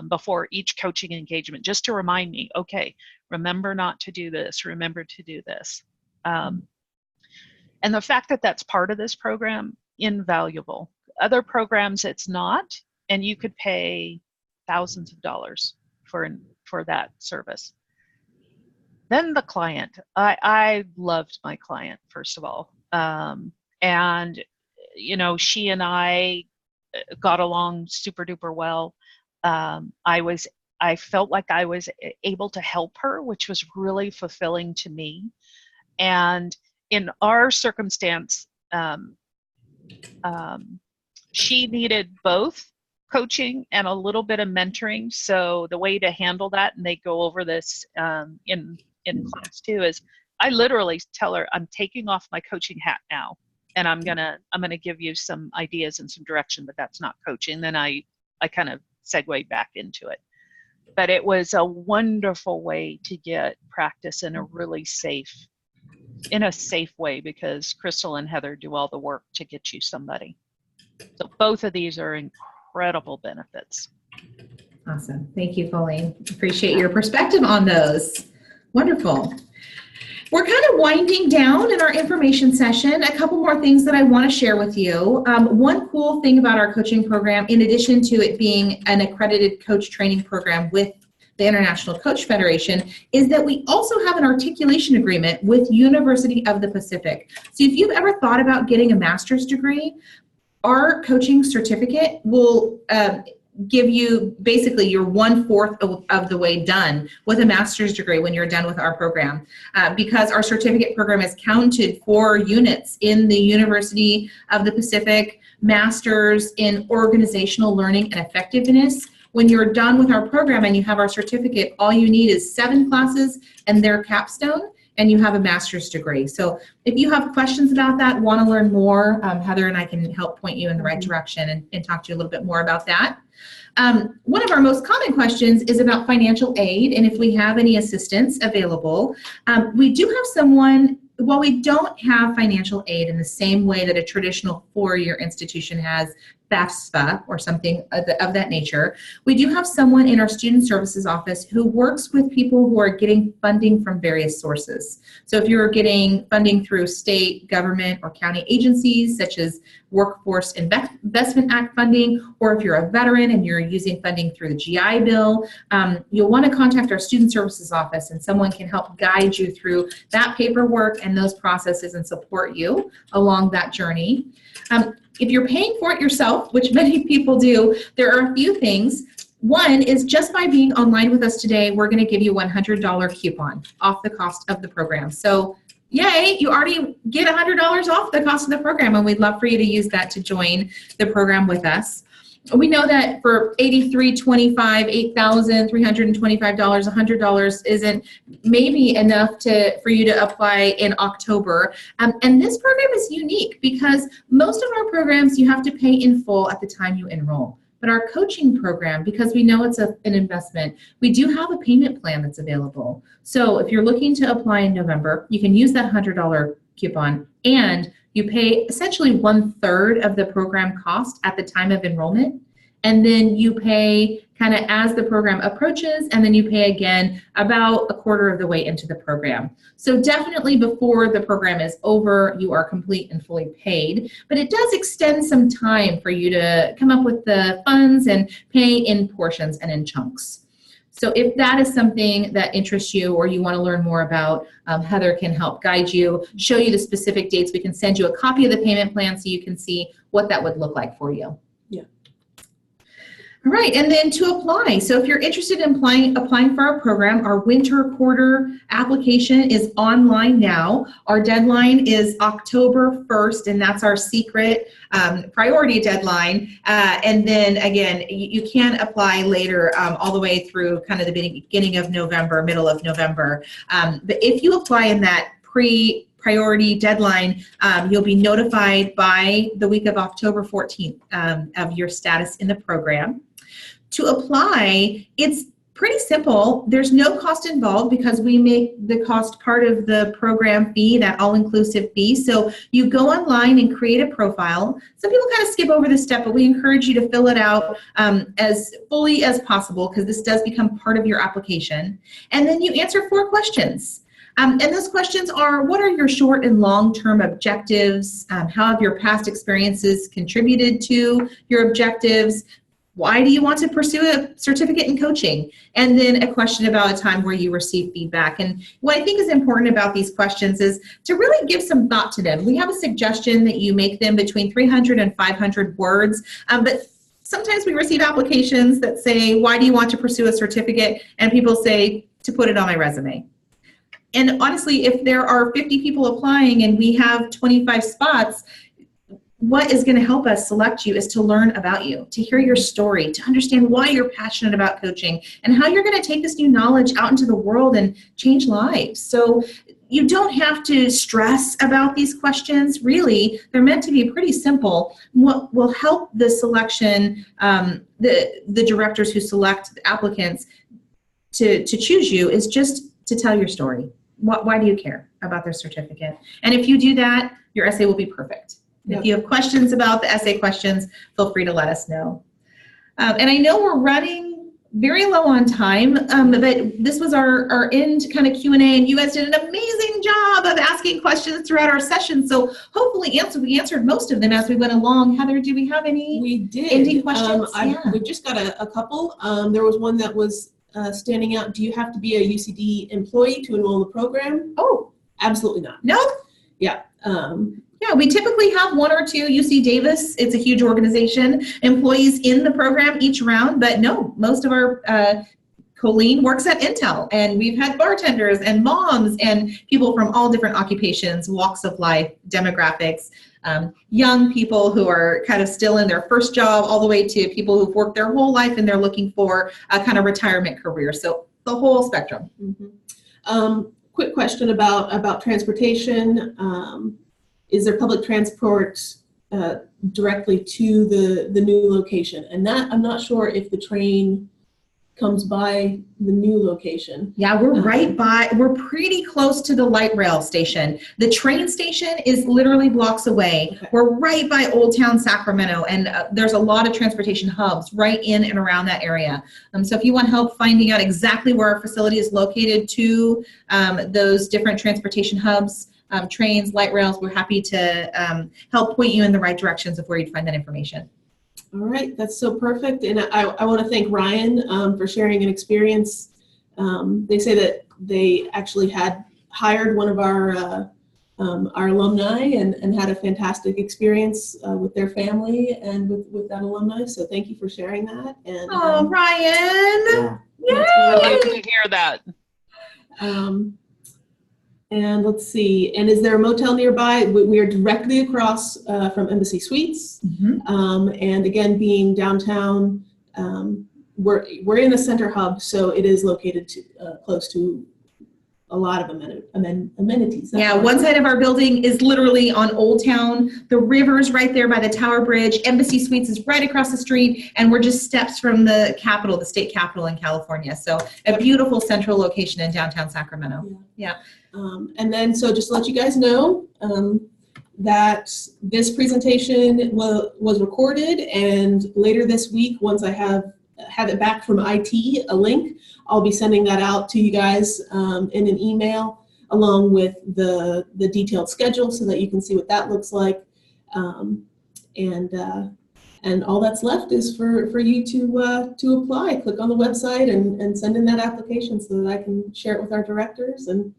before each coaching engagement, just to remind me, okay, remember not to do this, remember to do this. And the fact that that's part of this program, invaluable. Other programs, it's not, and you could pay thousands of dollars for that service. Then the client. I loved my client, first of all. And, she and I got along super duper well. I felt like I was able to help her, which was really fulfilling to me. And in our circumstance, she needed both coaching and a little bit of mentoring. So the way to handle that, and they go over this in class too, is I literally tell her, I'm taking off my coaching hat now, and I'm gonna give you some ideas and some direction, but that's not coaching. Then I kind of segue back into it. But it was a wonderful way to get practice in a really safe way, because Crystal and Heather do all the work to get you somebody. So both of these are incredible benefits. Awesome. Thank you, Colleen. Appreciate your perspective on those. Wonderful. We're kind of winding down in our information session. A couple more things that I want to share with you. One cool thing about our coaching program, in addition to it being an accredited coach training program with the International Coach Federation, is that we also have an articulation agreement with University of the Pacific. So if you've ever thought about getting a master's degree, our coaching certificate will give you basically you're 1/4 of the way done with a master's degree when you're done with our program, because our certificate program is counted for units in the University of the Pacific Masters in Organizational Learning and Effectiveness. When you're done with our program and you have our certificate, all you need is 7 classes and their capstone, and you have a master's degree. So if you have questions about that, want to learn more, Heather and I can help point you in the right direction and talk to you a little bit more about that. One of our most common questions is about financial aid and if we have any assistance available. We do have someone, while we don't have financial aid in the same way that a traditional 4-year institution has FAFSA or something of that nature, we do have someone in our student services office who works with people who are getting funding from various sources. So if you're getting funding through state, government, or county agencies, such as Workforce Investment Act funding, or if you're a veteran and you're using funding through the GI Bill, you'll want to contact our student services office, and someone can help guide you through that paperwork and those processes and support you along that journey. If you're paying for it yourself, which many people do, there are a few things. One is just by being online with us today, we're going to give you a $100 coupon off the cost of the program. So yay, you already get $100 off the cost of the program, and we'd love for you to use that to join the program with us. We know that for $83.25, $8,325, $100 isn't maybe enough for you to apply in October. And this program is unique because most of our programs you have to pay in full at the time you enroll. But our coaching program, because we know it's an investment, we do have a payment plan that's available. So if you're looking to apply in November, you can use that $100 coupon, and you pay essentially 1/3 of the program cost at the time of enrollment. And then you pay kind of as the program approaches, and then you pay again about 1/4 of the way into the program. So definitely before the program is over, you are complete and fully paid, but it does extend some time for you to come up with the funds and pay in portions and in chunks. So if that is something that interests you or you want to learn more about, Heather can help guide you, show you the specific dates. We can send you a copy of the payment plan so you can see what that would look like for you. Right, and then to apply. So if you're interested in applying for our program, our winter quarter application is online now. Our deadline is October 1st, and that's our secret priority deadline. And then again, you can apply later all the way through kind of the beginning of November, middle of November. But if you apply in that priority deadline, you'll be notified by the week of October 14th of your status in the program. To apply, it's pretty simple. There's no cost involved because we make the cost part of the program fee, that all-inclusive fee. So you go online and create a profile. Some people kind of skip over this step, but we encourage you to fill it out as fully as possible because this does become part of your application. And then you answer 4 questions. And those questions are, what are your short and long-term objectives? How have your past experiences contributed to your objectives? Why do you want to pursue a certificate in coaching? And then a question about a time where you receive feedback. And what I think is important about these questions is to really give some thought to them. We have a suggestion that you make them between 300 and 500 words, but sometimes we receive applications that say, why do you want to pursue a certificate? And people say, to put it on my resume. And honestly, if there are 50 people applying and we have 25 spots, what is going to help us select you is to learn about you, to hear your story, to understand why you're passionate about coaching and how you're going to take this new knowledge out into the world and change lives. So you don't have to stress about these questions. Really, they're meant to be pretty simple. What will help the selection, the directors who select the applicants to choose you is just to tell your story. Why do you care about their certificate? And if you do that, your essay will be perfect. If you have questions about the essay questions, feel free to let us know. And I know we're running very low on time, but this was our end kind of Q&A, and you guys did an amazing job of asking questions throughout our session. So hopefully we answered most of them as we went along. Heather, do we have any ending questions? We just got a couple. There was one that was standing out. Do you have to be a UCD employee to enroll in the program? Oh, absolutely not. No? Yeah. Yeah, we typically have 1 or 2 UC Davis. It's a huge organization, employees in the program each round, but no, most of our Colleen works at Intel, and we've had bartenders and moms and people from all different occupations, walks of life, demographics, young people who are kind of still in their first job, all the way to people who've worked their whole life and they're looking for a kind of retirement career. So the whole spectrum. Mm-hmm. Quick question about transportation. Is there public transport directly to the new location? And that, I'm not sure if the train comes by the new location. Yeah, we're pretty close to the light rail station. The train station is literally blocks away. Okay. We're right by Old Town Sacramento, and there's a lot of transportation hubs right in and around that area. So if you want help finding out exactly where our facility is located to those different transportation hubs, trains, light rails, we're happy to help point you in the right directions of where you'd find that information. All right, that's so perfect. And I want to thank Ryan for sharing an experience. They say that they actually had hired one of our alumni and had a fantastic experience with their family and with that alumni. So thank you for sharing that. And Ryan! Yeah, I'd like to hear that. And let's see, and is there a motel nearby? We are directly across from Embassy Suites. And again, being downtown, we're in a center hub, so it is located close to a lot of amenities. Yeah, one side of our building is literally on Old Town. The river's right there by the Tower Bridge. Embassy Suites is right across the street, and we're just steps from the Capitol, the state capitol in California. So a beautiful central location in downtown Sacramento. Yeah. And then, so just to let you guys know, that this presentation was recorded, and later this week, once I have it back from IT, a link, I'll be sending that out to you guys in an email along with the detailed schedule so that you can see what that looks like. And all that's left is for you to apply. Click on the website and send in that application so that I can share it with our directors, and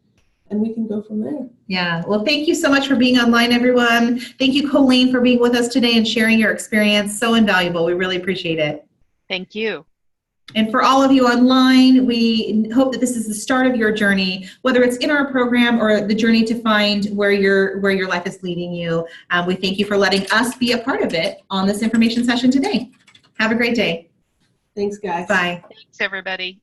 we can go from there. Yeah, well, thank you so much for being online, everyone. Thank you, Colleen, for being with us today and sharing your experience. So invaluable. We really appreciate it. Thank you. And for all of you online, we hope that this is the start of your journey, whether it's in our program or the journey to find where your life is leading you. We thank you for letting us be a part of it on this information session today. Have a great day. Thanks, guys. Bye. Thanks, everybody.